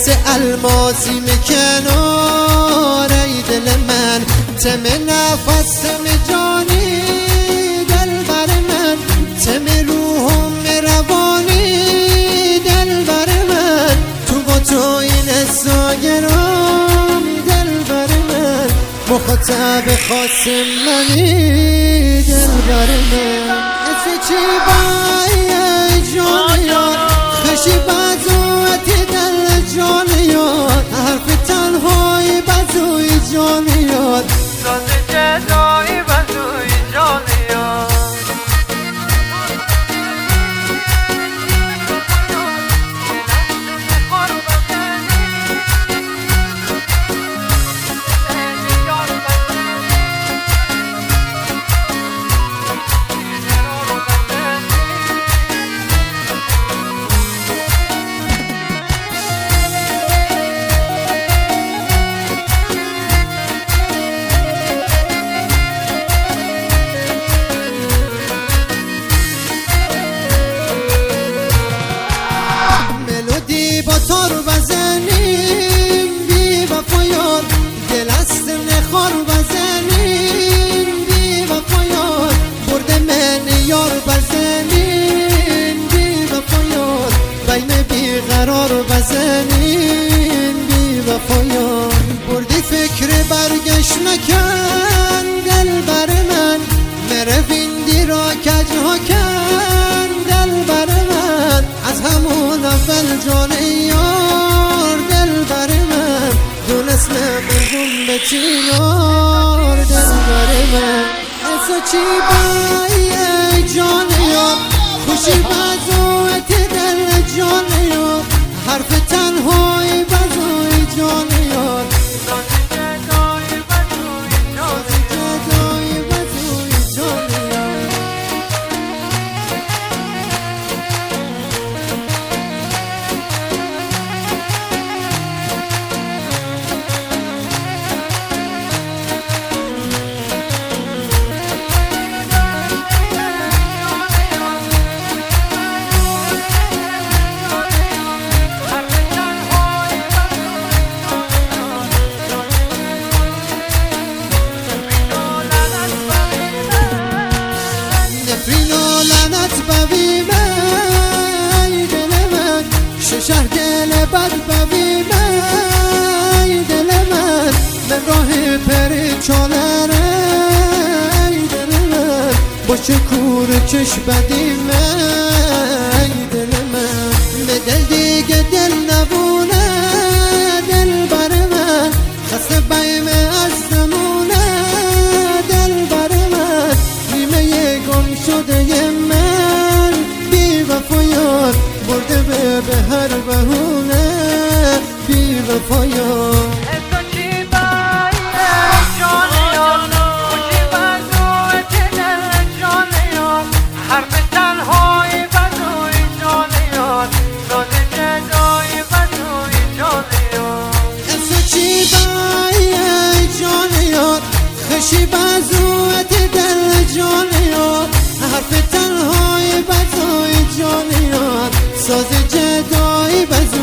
مثل الماسی میکنار ای دل من، تم نفس تم جانی دل بر من، تم روحم روانی دل بر من، تو با تو این ساگرام دل بر من، مخاطب خاص منی دل بر من. از چی باید جانیان خشی بزوتی دل جانیان، حرف تنهایی بزوی جانیان، ساز جدایی بزوی جانیان. با تار بزنیم بی وفایان، دل است نخار بزنیم بی وفایان، برد من یار بزنیم بی وفایان، بیم بی قرار بزنیم بی وفایان، بردی فکر برگشت نکن دل بر من، مروین دی را کج ها کن دل بر من، از همون اول جان یار دل بر من، دونست نمیم به چینار دل بر من. از چی باید جان یار خوشی بزویت دل جان یار، حرف تنهایی بزوی جان یار، شهر دل بد ببی من دل من، من راه پری چالره دل من، با شکور چش بدی من دل من، به دل دیگه دل نبونه دل بر من، خسته بیم از زمونه دل بر من، نیمه گم شده من بی وفایان، برده به هر بهونه بی وفایان. تو چی باید جانیان خوشی بزویت دل جانیان، حرف تنهایی بزوی جانیان، ساز جدایی بزوی جانیان. تو چی باید جانیان خشی بزویت دل جانیان، حرف تنهایی بزوی جانیان، ساز جدایی بزوی